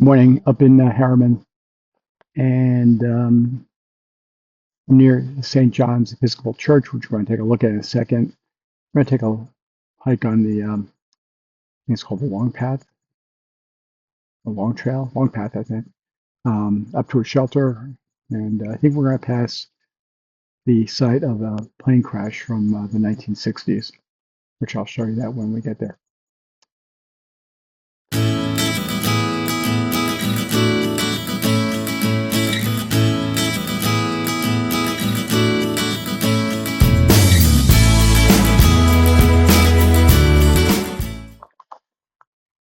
Morning up in Harriman and near St. John's Episcopal Church, which we're going to take a look at in a second. We're going to take a hike on I think it's called the Long Path, the Long Trail, Long Path, I think, up to a shelter. And I think we're going to pass the site of a plane crash from the 1960s, which I'll show you that when we get there.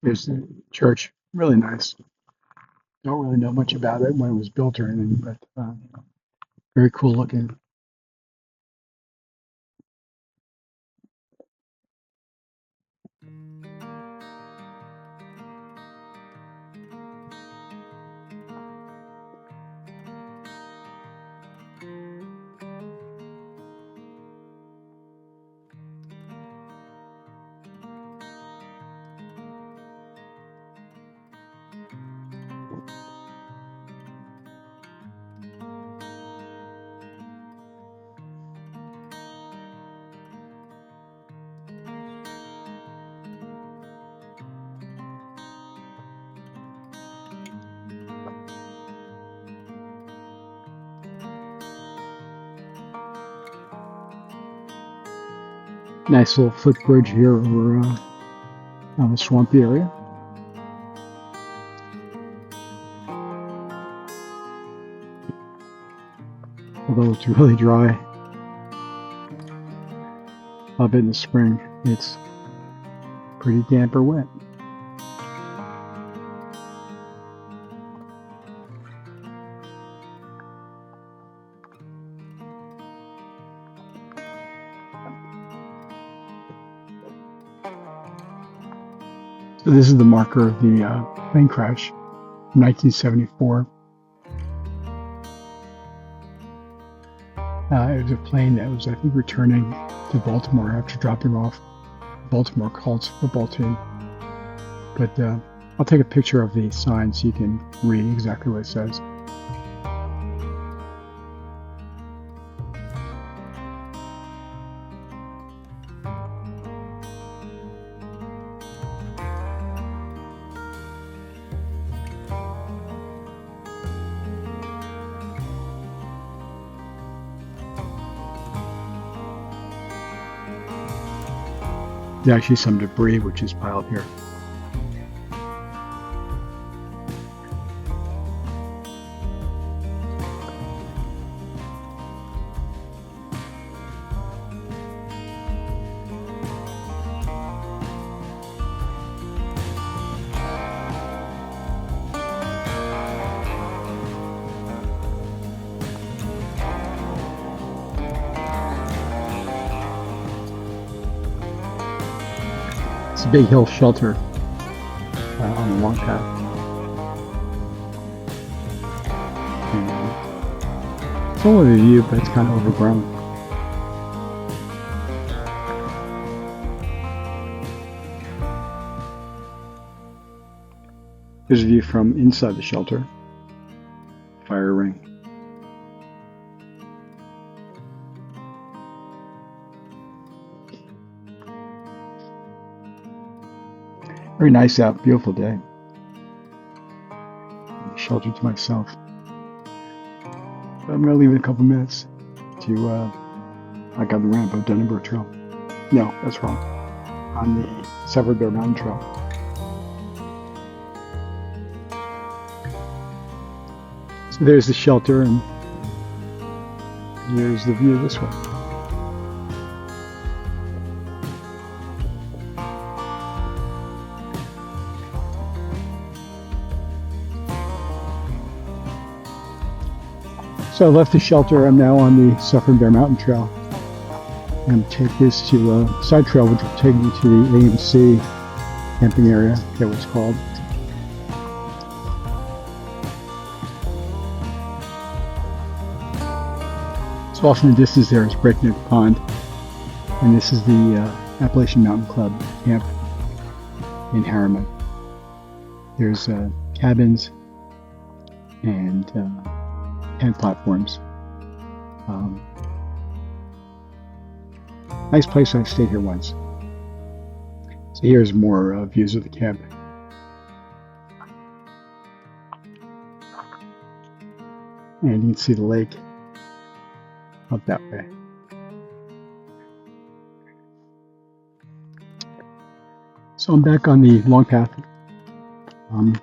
Here's the church, really nice. Don't really know much about it when it was built or anything, but very cool looking. Nice little footbridge here over on the swampy area. Although it's really dry up in the spring, it's pretty damp or wet. So this is the marker of the plane crash from 1974. It was a plane that was, I think, returning to Baltimore after dropping off Baltimore Colts football team. But I'll take a picture of the sign so you can read exactly what it says. There's actually some debris which is piled here. It's a big hill shelter on the Long Path. And it's only a view, but it's kind of overgrown. Here's a view from inside the shelter. Fire ring. Very nice out, beautiful day. Shelter to myself. But I'm going to leave in a couple minutes to hike on the Rambo Dunningborough Trail. No, that's wrong. On the Severed Bear Mountain Trail. So there's the shelter, and here's the view this way. So I left the shelter. I'm now on the Suffern Bear Mountain Trail. I'm going to take this to a side trail, which will take me to the AMC camping area, that was called. So off in the distance there is Breakneck Pond, and this is the Appalachian Mountain Club camp in Harriman. There's cabins and tent platforms. Nice place. I stayed here once. So here's more views of the camp. And you can see the lake up that way. So I'm back on the long path. Kind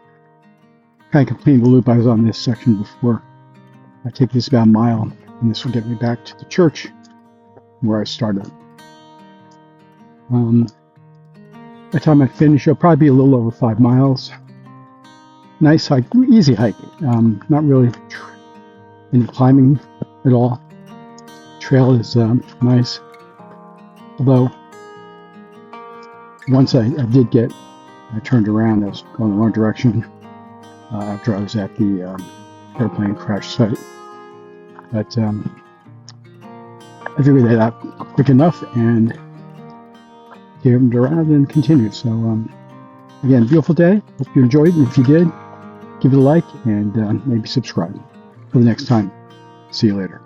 of completing the loop. I was on this section before. I take this about a mile, and this will get me back to the church where I started. By the time I finish, it'll probably be a little over 5 miles. Nice hike, easy hike. Not really any climbing at all. Trail is nice. Although, once I turned around, I was going the wrong direction after I was at the airplane crash site. But I figured that out quick enough and turned around and continued. So again, beautiful day. Hope you enjoyed. And if you did, give it a like and maybe subscribe. For the next time. See you later.